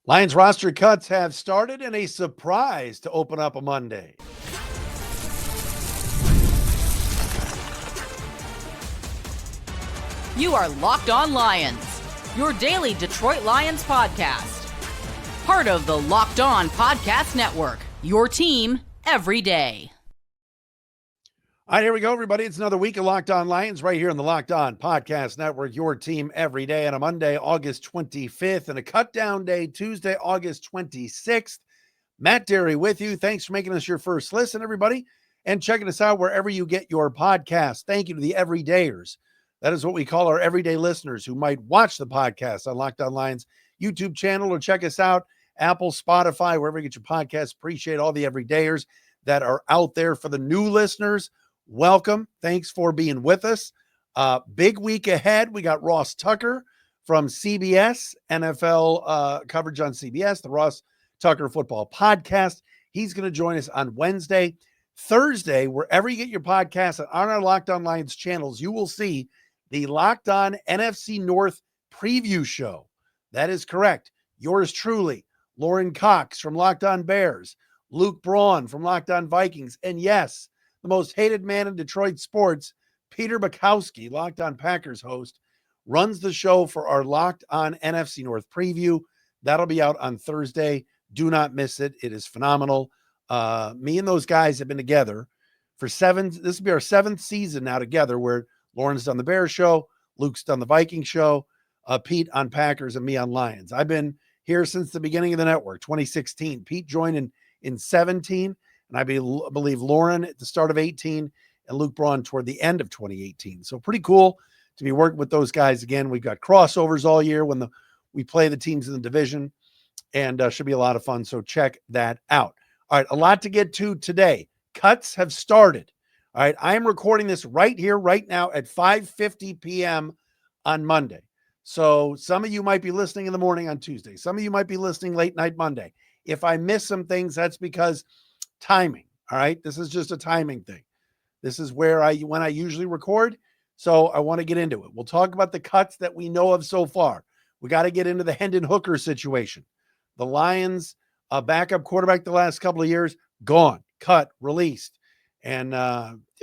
Lions roster cuts have started and a surprise to open up a Monday. You are Locked On Lions, your daily Detroit Lions podcast. Part of the Locked On Podcast Network, your team every day. All right, here we go, everybody. It's another week of Locked On Lions right here on the Locked On Podcast Network, your team every day on a Monday, August 25th, and a cut down day, Tuesday, August 26th. Matt Derry with you. Thanks for making us your first listen, everybody, and checking us out wherever you get your podcast. Thank you to the everydayers. That is what we call our everyday listeners who might watch the podcast on Locked On Lions YouTube channel or check us out, Apple, Spotify, wherever you get your podcasts. Appreciate all the everydayers that are out there. For the new listeners, welcome. Thanks for being with us. Big week ahead. We got Ross Tucker from CBS, NFL coverage on CBS, the Ross Tucker Football Podcast. He's going to join us on Wednesday. Thursday, wherever you get your podcasts on our Locked On Lions channels, you will see the Locked On NFC North preview show. That is correct. Yours truly, Lauren Cox from Locked On Bears, Luke Braun from Locked On Vikings, and yes, the most hated man in Detroit sports, Peter Bukowski, Locked On Packers host, runs the show for our Locked On NFC North preview. That'll be out on Thursday. Do not miss it. It is phenomenal. Me and those guys have been together for this will be our 7th season now together, where Lauren's done the Bears show, Luke's done the Vikings show, Pete on Packers, and me on Lions. I've been here since the beginning of the network, 2016. Pete joined in 17. And I believe Lauren at the start of 18 and Luke Braun toward the end of 2018. So pretty cool to be working with those guys again. We've got crossovers all year when we play the teams in the division, and should be a lot of fun. So check that out. All right, a lot to get to today. Cuts have started. All right, I am recording this right here, right now at 5:50 p.m. on Monday. So some of you might be listening in the morning on Tuesday. Some of you might be listening late night Monday. If I miss some things, that's because timing. All right. This is just a timing thing. This is when I usually record. So I want to get into it. We'll talk about the cuts that we know of so far. We got to get into the Hendon Hooker situation. The Lions, backup quarterback the last couple of years, gone, cut, released. And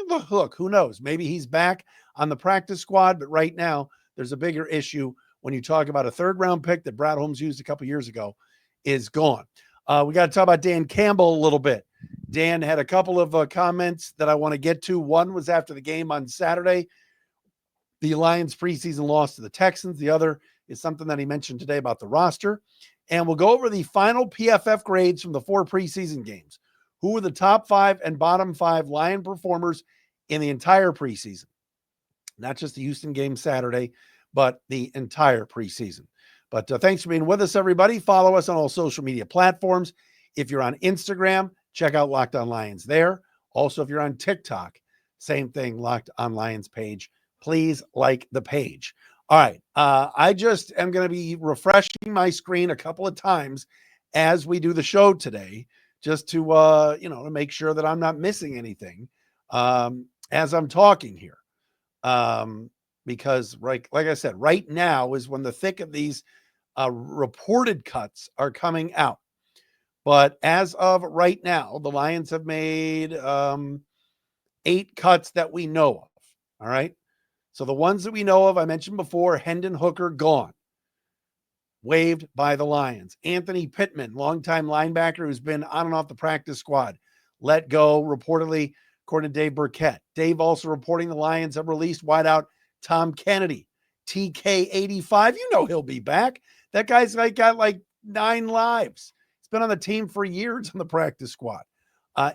look, who knows? Maybe he's back on the practice squad. But right now, there's a bigger issue when you talk about a 3rd round pick that Brad Holmes used a couple years ago is gone. We got to talk about Dan Campbell a little bit. Dan had a couple of comments that I want to get to. One was after the game on Saturday, the Lions preseason loss to the Texans. The other is something that he mentioned today about the roster. And we'll go over the final PFF grades from the 4 preseason games. Who were the top 5 and bottom 5 Lion performers in the entire preseason? Not just the Houston game Saturday, but the entire preseason. But thanks for being with us, everybody. Follow us on all social media platforms. If you're on Instagram, check out Locked On Lions there. Also, if you're on TikTok, same thing, Locked On Lions page. Please like the page. All right. I just am going to be refreshing my screen a couple of times as we do the show today, just to, to make sure that I'm not missing anything as I'm talking here. Because like I said, right now is when the thick of these reported cuts are coming out. But as of right now, the Lions have made 8 cuts that we know of. All right. So the ones that we know of, I mentioned before, Hendon Hooker gone, waived by the Lions. Anthony Pittman, longtime linebacker who's been on and off the practice squad, let go, reportedly, according to Dave Burkett. Dave also reporting the Lions have released wideout Tom Kennedy, TK85. You know he'll be back. That guy's got 9 lives. He's been on the team for years on the practice squad.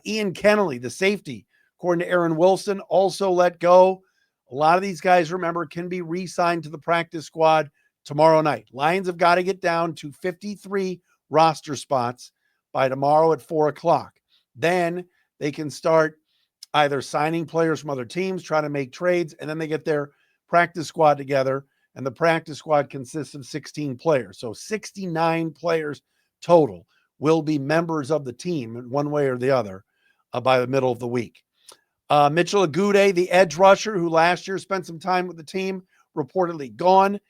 Ian Kennelly, the safety, according to Aaron Wilson, also let go. A lot of these guys, remember, can be re-signed to the practice squad tomorrow night. Lions have got to get down to 53 roster spots by tomorrow at 4 o'clock. Then they can start either signing players from other teams, trying to make trades, and then they get their practice squad together, and the practice squad consists of 16 players. So 69 players total will be members of the team in one way or the other by the middle of the week. Mitchell Agude, the edge rusher who last year spent some time with the team, reportedly gone.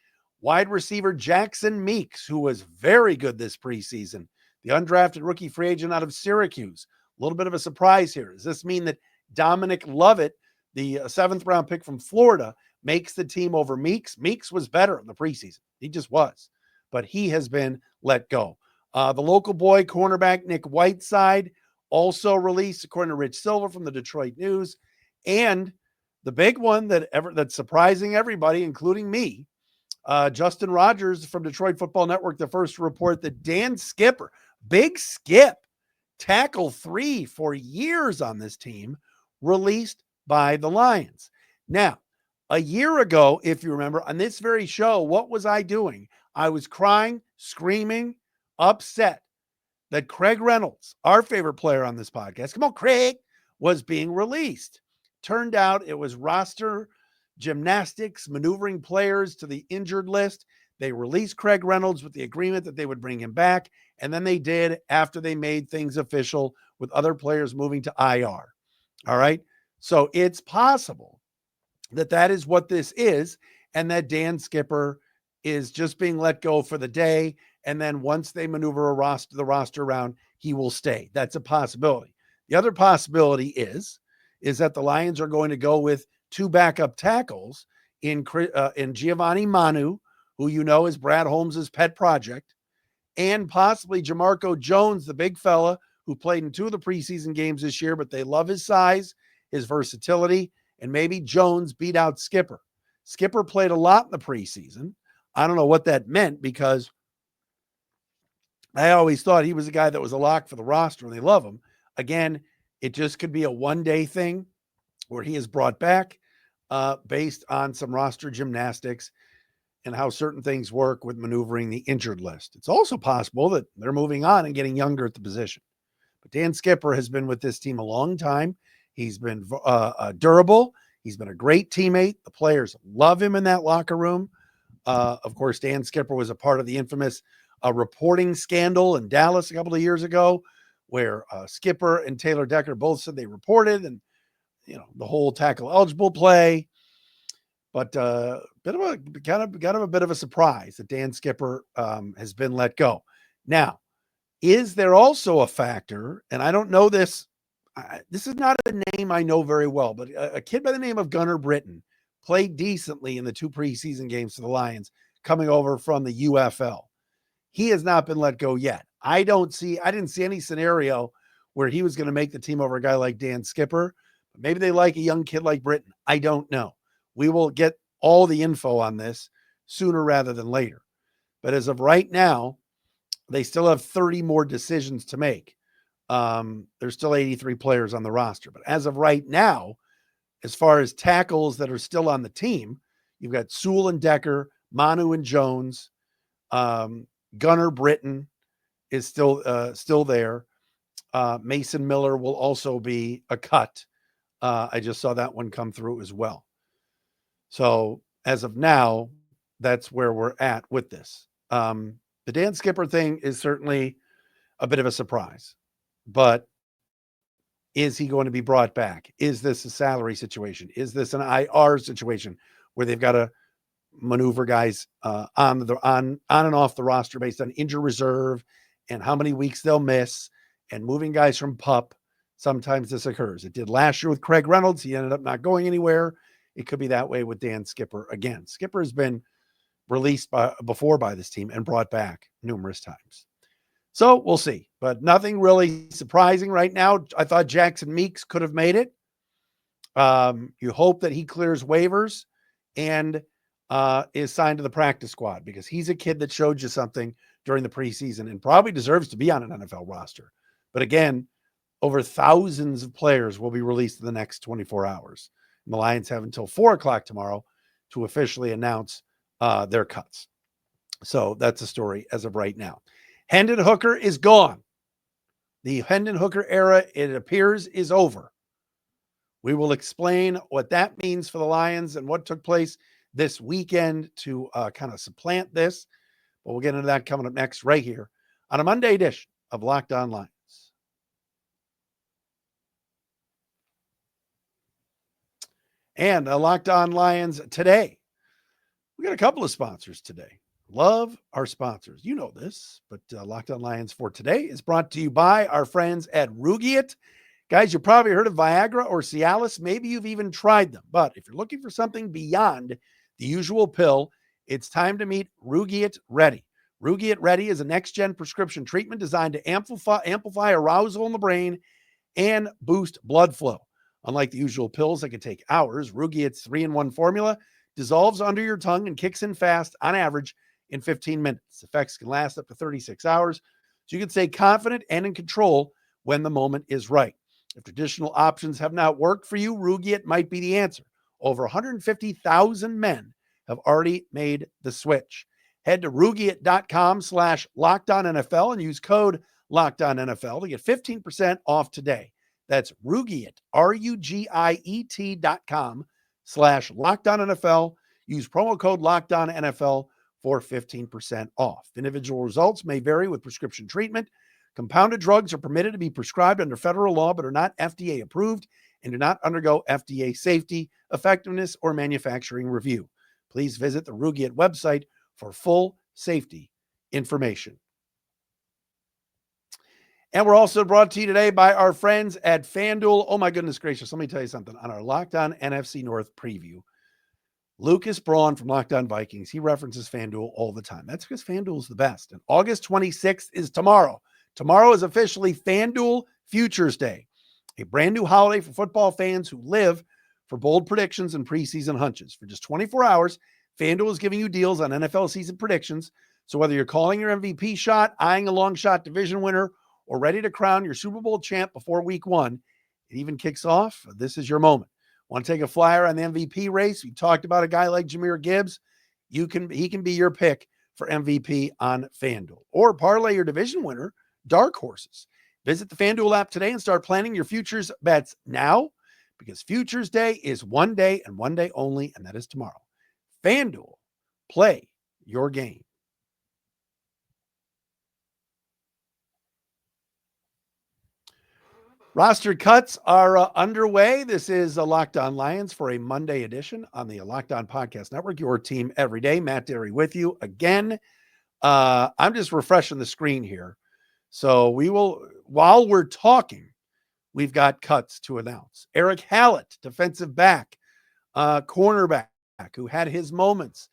Wide receiver Jackson Meeks, who was very good this preseason, the undrafted rookie free agent out of Syracuse. A little bit of a surprise here. Does this mean that Dominic Lovett, the seventh round pick from Florida, makes the team over Meeks? Meeks was better in the preseason. He just was. But he has been let go. The local boy cornerback Nick Whiteside also released, according to Rich Silver from the Detroit News. And the big one that's surprising everybody, including me, Justin Rogers from Detroit Football Network, the first to report that Dan Skipper, big Skip, tackle 3 for years on this team, released by the Lions. Now, a year ago, if you remember, on this very show, what was I doing? I was crying, screaming, upset that Craig Reynolds, our favorite player on this podcast, come on, Craig, was being released. Turned out it was roster gymnastics, maneuvering players to the injured list. They released Craig Reynolds with the agreement that they would bring him back. And then they did after they made things official with other players moving to IR. All right. So it's possible that that is what this is, and that Dan Skipper is just being let go for the day. And then once they maneuver the roster around, he will stay. That's a possibility. The other possibility is that the Lions are going to go with 2 backup tackles in Gio Manu, who you know is Brad Holmes's pet project, and possibly Jamarco Jones, the big fella who played in 2 of the preseason games this year, but they love his size, his versatility, and maybe Jones beat out Skipper. Skipper played a lot in the preseason. I don't know what that meant, because I always thought he was a guy that was a lock for the roster and they love him. Again, it just could be a one-day thing where he is brought back based on some roster gymnastics and how certain things work with maneuvering the injured list. It's also possible that they're moving on and getting younger at the position. But Dan Skipper has been with this team a long time. He's been durable. He's been a great teammate. The players love him in that locker room. Of course, Dan Skipper was a part of the infamous reporting scandal in Dallas a couple of years ago, where Skipper and Taylor Decker both said they reported, and the whole tackle eligible play. But a bit of a surprise that Dan Skipper has been let go. Now, is there also a factor, and I don't know this, this is not a name I know very well, but a kid by the name of Gunnar Britton played decently in the 2 preseason games for the Lions, coming over from the UFL. He has not been let go yet. I didn't see any scenario where he was going to make the team over a guy like Dan Skipper. Maybe they like a young kid like Britton. I don't know. We will get all the info on this sooner rather than later. But as of right now, they still have 30 more decisions to make. There's still 83 players on the roster. But as of right now, as far as tackles that are still on the team, you've got Sewell and Decker, Manu and Jones, Gunnar Britton is still there. Mason Miller will also be a cut. I just saw that one come through as well. So as of now, that's where we're at with this. The Dan Skipper thing is certainly a bit of a surprise, but is he going to be brought back? Is this a salary situation? Is this an IR situation where they've got to maneuver guys on and off the roster based on injury reserve and how many weeks they'll miss, and moving guys from PUP? Sometimes this occurs. It did last year with Craig Reynolds. He ended up not going anywhere. It could be that way with Dan Skipper again. Skipper has been released before by this team and brought back numerous times. So we'll see, but nothing really surprising right now. I thought Jackson Meeks could have made it. You hope that he clears waivers and is signed to the practice squad, because he's a kid that showed you something during the preseason and probably deserves to be on an NFL roster. But again, over thousands of players will be released in the next 24 hours. And the Lions have until 4:00 tomorrow to officially announce their cuts. So that's the story as of right now. Hendon Hooker is gone. The Hendon Hooker era, it appears, is over. We will explain what that means for the Lions and what took place this weekend to kind of supplant this. But we'll get into that coming up next right here on a Monday edition of Locked On Lions. And Locked On Lions today. We got a couple of sponsors today. Love our sponsors. You know this, but Locked On Lions for today is brought to you by our friends at Rugiet. Guys, you've probably heard of Viagra or Cialis. Maybe you've even tried them. But if you're looking for something beyond the usual pill, it's time to meet Rugiet Ready. Rugiet Ready is a next-gen prescription treatment designed to amplify arousal in the brain and boost blood flow. Unlike the usual pills that can take hours, Rugiet's 3-in-1 formula dissolves under your tongue and kicks in fast, on average, in 15 minutes. Effects can last up to 36 hours, so you can stay confident and in control when the moment is right. If traditional options have not worked for you, Rugiet might be the answer. Over 150,000 men have already made the switch. Head to Rugiet.com/LockedOnNFL and use code LockedOnNFL to get 15% off today. That's Rugiet, Rugiet.com/LockedOnNFL. Use promo code LockedOnNFL for 15% off. Individual results may vary with prescription treatment. Compounded drugs are permitted to be prescribed under federal law, but are not FDA approved and do not undergo FDA safety, effectiveness, or manufacturing review. Please visit the Rugiet website for full safety information. And we're also brought to you today by our friends at FanDuel. Oh my goodness gracious, let me tell you something. On our Locked On NFC North preview, Lucas Braun from Locked On Vikings, he references FanDuel all the time. That's because FanDuel is the best. And August 26th is tomorrow. Tomorrow is officially FanDuel Futures Day, a brand new holiday for football fans who live for bold predictions and preseason hunches. For just 24 hours, FanDuel is giving you deals on NFL season predictions. So whether you're calling your MVP shot, eyeing a long shot division winner, or ready to crown your Super Bowl champ before week 1, it even kicks off. This is your moment. Want to take a flyer on the MVP race? We talked about a guy like Jahmyr Gibbs. He can be your pick for MVP on FanDuel. Or parlay your division winner, dark horses. Visit the FanDuel app today and start planning your futures bets now, because Futures Day is one day and one day only, and that is tomorrow. FanDuel, play your game. Roster cuts are underway. This is a Locked On Lions for a Monday edition on the Locked On Podcast Network, your team every day. Matt Derry with you again. I'm just refreshing the screen here. So we will, while we're talking, we've got cuts to announce. Eric Hallett, defensive back, cornerback, who had his moments.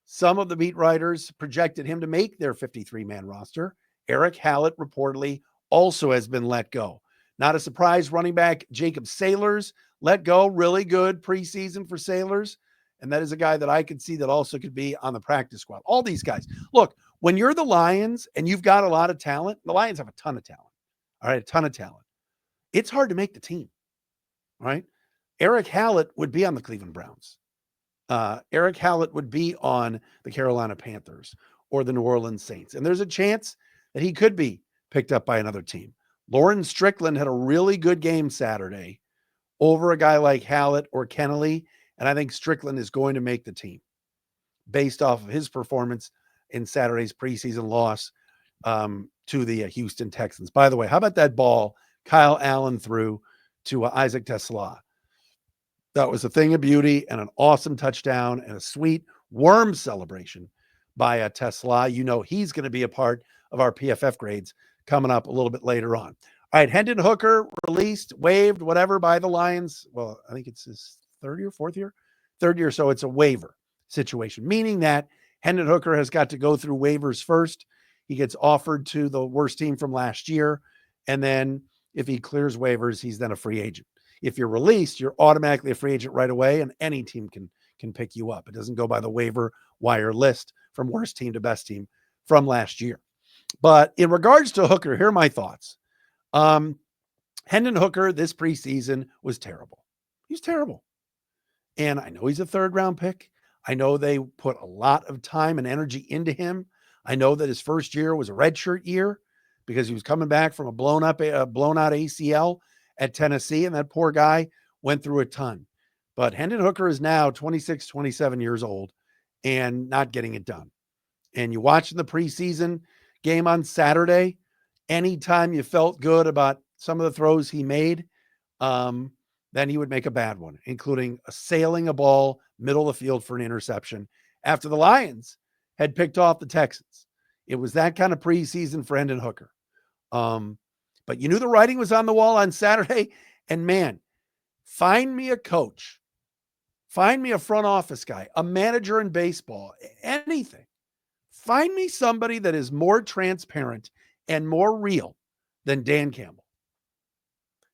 Some of the beat writers projected him to make their 53-man roster. Eric Hallett reportedly also has been let go. Not a surprise, running back Jacob Sailors let go. Really good preseason for Sailors. And that is a guy that I could see that also could be on the practice squad. All these guys. Look, when you're the Lions and you've got a lot of talent, the Lions have a ton of talent. All right, a ton of talent. It's hard to make the team. All right. Eric Hallett would be on the Cleveland Browns. Eric Hallett would be on the Carolina Panthers or the New Orleans Saints. And there's a chance that he could be picked up by another team. Lauren Strickland had a really good game Saturday over a guy like Hallett or Kennelly, and I think Strickland is going to make the team based off of his performance in Saturday's preseason loss to the Houston Texans. By the way, how about that ball Kyle Allen threw to Isaac Tesla? That was a thing of beauty and an awesome touchdown and a sweet worm celebration by Tesla. You know he's going to be a part of our PFF grades coming up a little bit later on. All right, Hendon Hooker released, waived, whatever, by the Lions. Well, I think it's his third year, so it's a waiver situation, meaning that Hendon Hooker has got to go through waivers first. He gets offered to the worst team from last year, and then if he clears waivers, he's then a free agent. If you're released, you're automatically a free agent right away, and any team can pick you up. It doesn't go by the waiver wire list from worst team to best team from last year. But in regards to Hooker, here are my thoughts. Hendon Hooker this preseason was terrible. He's terrible. And I know he's a third-round pick. I know they put a lot of time and energy into him. I know that his first year was a redshirt year because he was coming back from a blown out ACL at Tennessee, and that poor guy went through a ton. But Hendon Hooker is now 26, 27 years old and not getting it done. And you watch the preseason game on Saturday, anytime you felt good about some of the throws he made, then he would make a bad one, including sailing a ball middle of the field for an interception after the Lions had picked off the Texans. It was that kind of preseason for Hendon Hooker. But you knew the writing was on the wall on Saturday. And man, find me a coach, find me a front office guy, a manager in baseball, anything. Find me somebody that is more transparent and more real than Dan Campbell.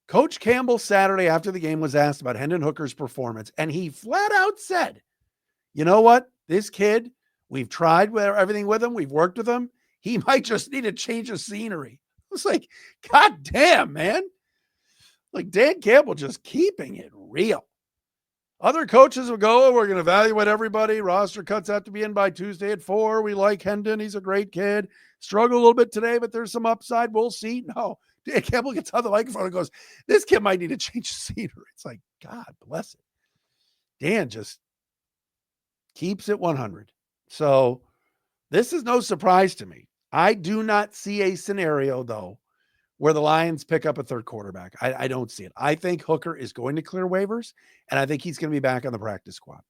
Coach Campbell Saturday after the game was asked about Hendon Hooker's performance, and he flat out said, you know what? This kid, we've tried everything with him. We've worked with him. He might just need a change of scenery. It's like, God damn, man. Like Dan Campbell just keeping it real. Other coaches will go, oh, we're going to evaluate everybody. Roster cuts have to be in by Tuesday at 4. We like Hendon. He's a great kid. Struggled a little bit today, but there's some upside. We'll see. No. Dan Campbell gets on the microphone and goes, this kid might need to change the scenery. It's like, God bless it. Dan just keeps it 100. So this is no surprise to me. I do not see a scenario, though, where the Lions pick up a third quarterback. I don't see it. I think Hooker is going to clear waivers, and I think he's going to be back on the practice squad.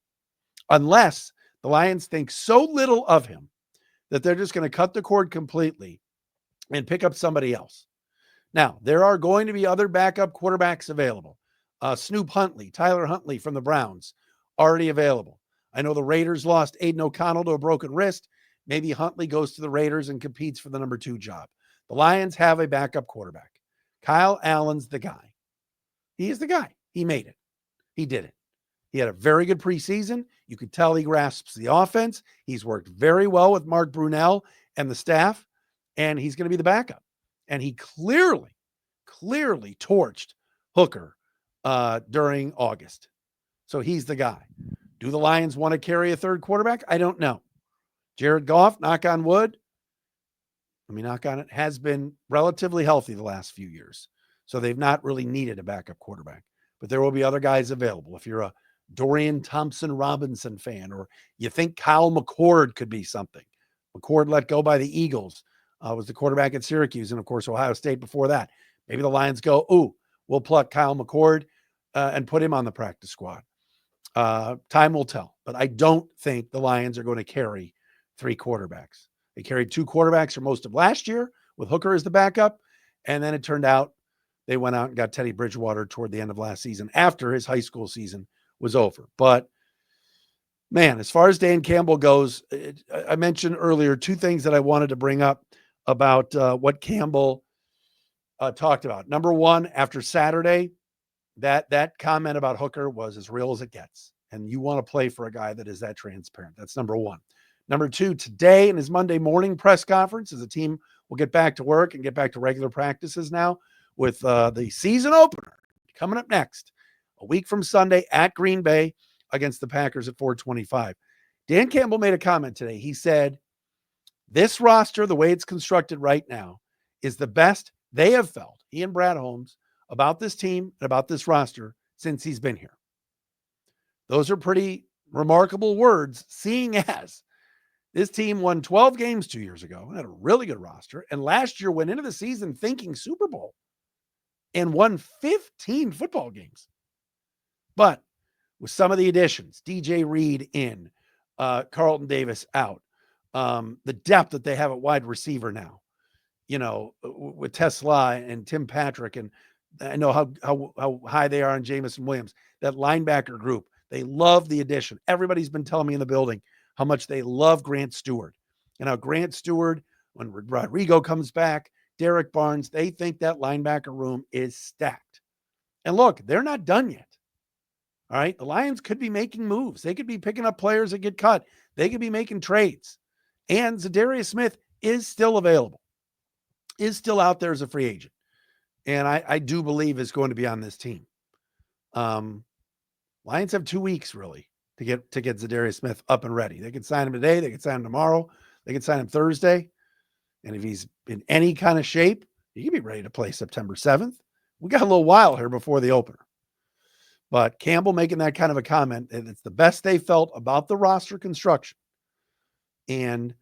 Unless the Lions think so little of him that they're just going to cut the cord completely and pick up somebody else. Now, there are going to be other backup quarterbacks available. Snoop Huntley, Tyler Huntley from the Browns, already available. I know the Raiders lost Aiden O'Connell to a broken wrist. Maybe Huntley goes to the Raiders and competes for the number 2 job. The Lions have a backup quarterback. Kyle Allen's the guy. He is the guy. He made it. He did it. He had a very good preseason. You could tell he grasps the offense. He's worked very well with Mark Brunell and the staff, and he's going to be the backup. And he clearly torched Hooker during August. So he's the guy. Do the Lions want to carry a third quarterback? I don't know. Jared Goff, knock on wood, let me knock on it, has been relatively healthy the last few years. So they've not really needed a backup quarterback. But there will be other guys available. If you're a Dorian Thompson-Robinson fan, or you think Kyle McCord could be something. McCord let go by the Eagles, was the quarterback at Syracuse, and of course Ohio State before that. Maybe the Lions go, ooh, we'll pluck Kyle McCord and put him on the practice squad. Time will tell. But I don't think the Lions are going to carry 3 quarterbacks. They carried 2 quarterbacks for most of last year with Hooker as the backup. And then it turned out they went out and got Teddy Bridgewater toward the end of last season after his high school season was over. But man, as far as Dan Campbell goes, I mentioned earlier 2 things that I wanted to bring up about what Campbell talked about. Number one, after Saturday, that comment about Hooker was as real as it gets. And you want to play for a guy that is that transparent. That's number one. Number 2, today in his Monday morning press conference, as the team will get back to work and get back to regular practices now with the season opener coming up next, a week from Sunday at Green Bay against the Packers at 4:25. Dan Campbell made a comment today. He said, this roster, the way it's constructed right now, is the best they have felt, he and Brad Holmes, about this team and about this roster since he's been here. Those are pretty remarkable words, seeing as this team won 12 games 2 years ago and had a really good roster. And last year went into the season thinking Super Bowl and won 15 football games. But with some of the additions, DJ Reed in, Carlton Davis out, the depth that they have at wide receiver now, with Tesla and Tim Patrick, and I know how high they are on Jamison Williams, that linebacker group, they love the addition. Everybody's been telling me in the building how much they love Grant Stewart. And how Grant Stewart, when Rodrigo comes back, Derek Barnes, they think that linebacker room is stacked. And look, they're not done yet. All right. The Lions could be making moves. They could be picking up players that get cut. They could be making trades. And Zadarius Smith is still available, is still out there as a free agent. And I do believe is going to be on this team. Lions have 2 weeks really to get Zadarius Smith up and ready. They could sign him today. They could sign him tomorrow. They could sign him Thursday. And if he's in any kind of shape, he could be ready to play September 7th. We got a little while here before the opener. But Campbell making that kind of a comment, and it's the best they felt about the roster construction. And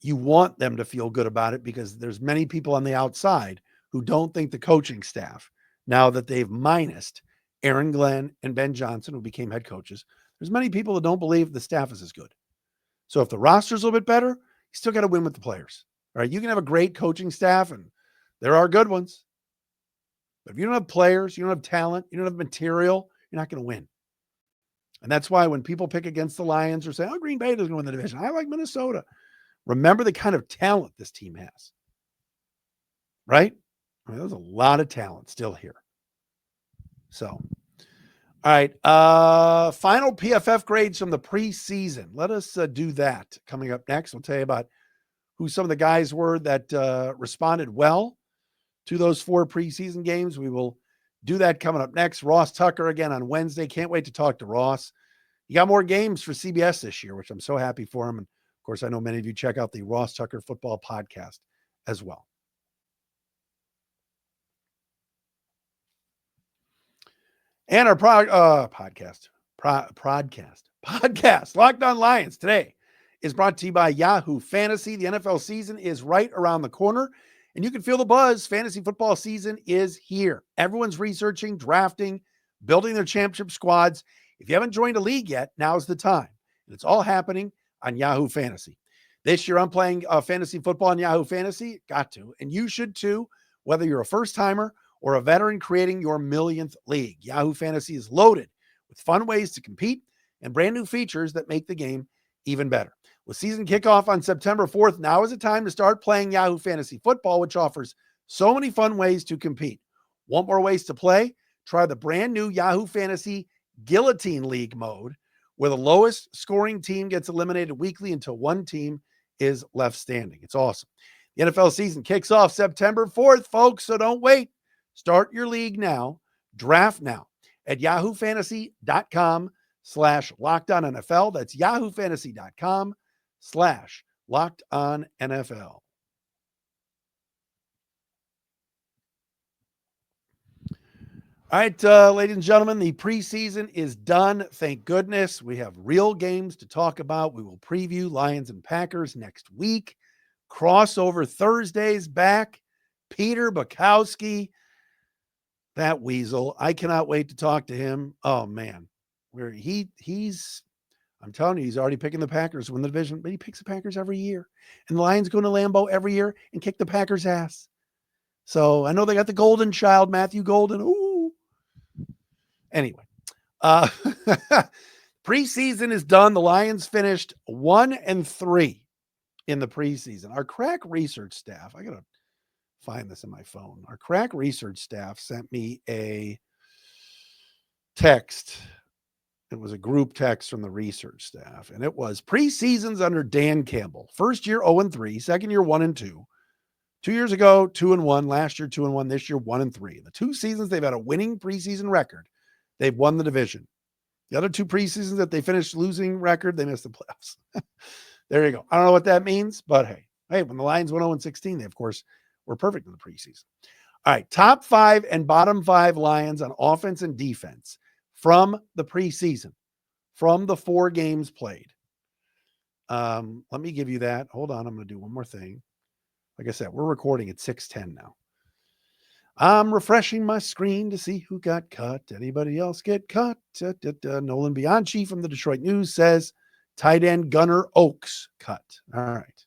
you want them to feel good about it because there's many people on the outside who don't think the coaching staff, now that they've minused Aaron Glenn and Ben Johnson, who became head coaches, there's many people that don't believe the staff is as good. So if the roster's a little bit better, you still got to win with the players. All right. You can have a great coaching staff, and there are good ones. But if you don't have players, you don't have talent, you don't have material, you're not going to win. And that's why when people pick against the Lions or say, oh, Green Bay doesn't win the division, I like Minnesota. Remember the kind of talent this team has. Right? I mean, there's a lot of talent still here. So, all right. Final PFF grades from the preseason. Let us do that coming up next. We'll tell you about who some of the guys were that responded well to those 4 preseason games. We will do that coming up next. Ross Tucker again on Wednesday. Can't wait to talk to Ross. You got more games for CBS this year, which I'm so happy for him. And of course, I know many of you check out the Ross Tucker Football Podcast as well. And our podcast, Locked On Lions today is brought to you by Yahoo Fantasy. The NFL season is right around the corner, and you can feel the buzz. Fantasy football season is here. Everyone's researching, drafting, building their championship squads. If you haven't joined a league yet, now's the time. And it's all happening on Yahoo Fantasy. This year, I'm playing fantasy football on Yahoo Fantasy. Got to. And you should too, whether you're a first-timer or a veteran creating your millionth league. Yahoo Fantasy is loaded with fun ways to compete and brand new features that make the game even better. With season kickoff on September 4th, now is the time to start playing Yahoo Fantasy Football, which offers so many fun ways to compete. Want more ways to play? Try the brand new Yahoo Fantasy Guillotine League mode, where the lowest scoring team gets eliminated weekly until one team is left standing. It's awesome. The NFL season kicks off September 4th, folks, so don't wait. Start your league now. Draft now at yahoofantasy.com/LockedOnNFL. That's yahoofantasy.com/LockedOnNFL. All right, ladies and gentlemen, the preseason is done. Thank goodness. We have real games to talk about. We will preview Lions and Packers next week. Crossover Thursdays back. Peter Bukowski, that weasel. I cannot wait to talk to him. Oh man, where he's I'm telling you, he's already picking the Packers to win the division, but he picks the Packers every year. And the Lions go to Lambeau every year and kick the Packers' ass. So I know they got the golden child, Matthew Golden. Ooh. Anyway, preseason is done. The Lions finished 1-3 in the preseason. Our crack research staff, I got to find this in my phone. Our crack research staff sent me a text. It was a group text from the research staff, and it was preseasons under Dan Campbell. First year 0-3, second year 1-2. 2 years ago 2-1, last year 2-1, this year 1-3. The 2 seasons they've had a winning preseason record, they've won the division. The other 2 preseasons that they finished losing record, they missed the playoffs. There you go. I don't know what that means, but hey, when the Lions went 0-16, they of course were perfect in the preseason. All right, top 5 and bottom 5 Lions on offense and defense from the preseason, from the 4 games played. Let me give you that. Hold on, I'm going to do one more thing. Like I said, we're recording at 6:10 now. I'm refreshing my screen to see who got cut. Anybody else get cut? Nolan Bianchi from the Detroit News says tight end Gunnar Oaks cut. All right.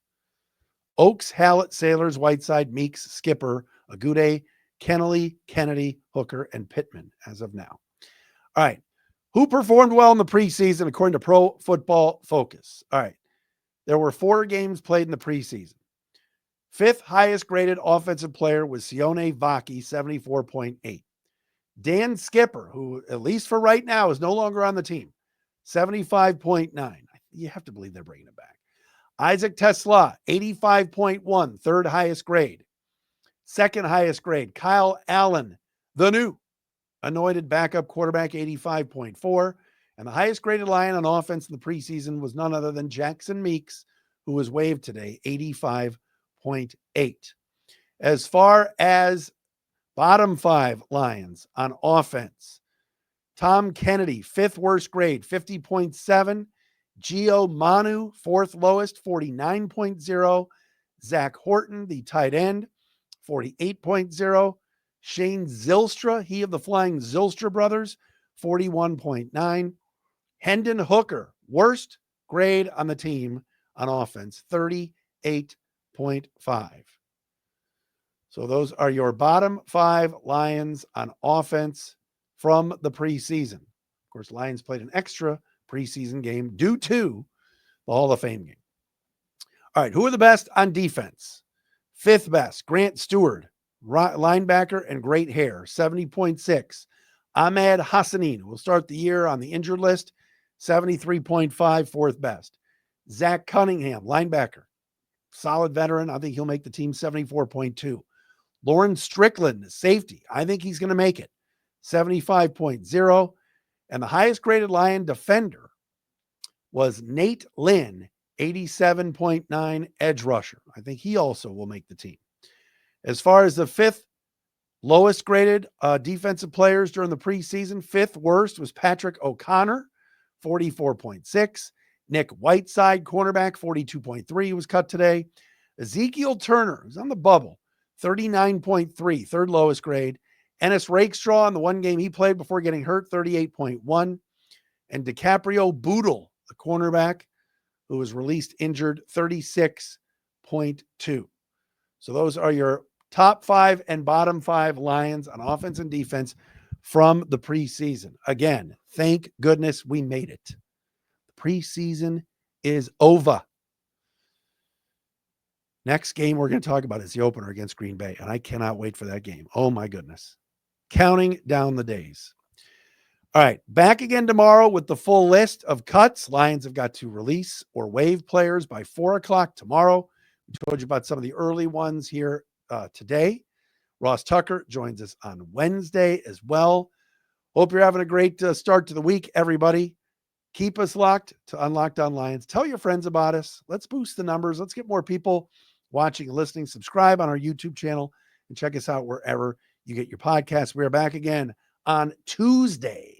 Oaks, Hallett, Sailors, Whiteside, Meeks, Skipper, Agude, Kennedy, Hooker, and Pittman as of now. All right. Who performed well in the preseason according to Pro Football Focus? All right. There were 4 games played in the preseason. 5th highest graded offensive player was Sione Vaki, 74.8. Dan Skipper, who at least for right now is no longer on the team, 75.9. You have to believe they're bringing it back. Isaac Tesla, 85.1, 3rd highest grade. 2nd highest grade, Kyle Allen, the new anointed backup quarterback, 85.4. And the highest graded Lion on offense in the preseason was none other than Jackson Meeks, who was waived today, 85.8. As far as bottom 5 Lions on offense, Tom Kennedy, 5th worst grade, 50.7. Gio Manu, 4th lowest, 49.0. Zach Horton, the tight end, 48.0. Shane Zylstra, he of the Flying Zylstra brothers, 41.9. Hendon Hooker, worst grade on the team, on offense, 38.5. So those are your bottom 5 Lions on offense from the preseason. Of course, Lions played an extra preseason game due to the Hall of Fame game. All right, who are the best on defense? 5th best, Grant Stewart, linebacker and great hair, 70.6. Ahmed Hassanin will start the year on the injured list, 73.5, 4th best. Zach Cunningham, linebacker, solid veteran. I think he'll make the team, 74.2. Lauren Strickland, safety. I think he's going to make it, 75.0. And the highest graded Lion defender was Nate Lynn, 87.9 edge rusher. I think he also will make the team. As far as the 5th lowest graded defensive players during the preseason, 5th worst was Patrick O'Connor, 44.6. Nick Whiteside, cornerback, 42.3, was cut today. Ezekiel Turner, who's on the bubble, 39.3, 3rd lowest grade. Ennis Rakestraw on the one game he played before getting hurt, 38.1. And DiCaprio Boodle, the cornerback, who was released injured, 36.2. So those are your top 5 and bottom 5 Lions on offense and defense from the preseason. Again, thank goodness we made it. The preseason is over. Next game we're going to talk about is the opener against Green Bay, and I cannot wait for that game. Oh, my goodness. Counting down the days. All right, back again tomorrow with the full list of cuts. Lions have got to release or waive players by 4 o'clock tomorrow. We told you about some of the early ones here today. Ross Tucker joins us on Wednesday as well. Hope you're having a great start to the week, everybody. Keep us locked to Unlocked on Lions. Tell your friends about us. Let's boost the numbers. Let's get more people watching and listening. Subscribe on our YouTube channel and check us out wherever you get your podcasts. We are back again on Tuesday.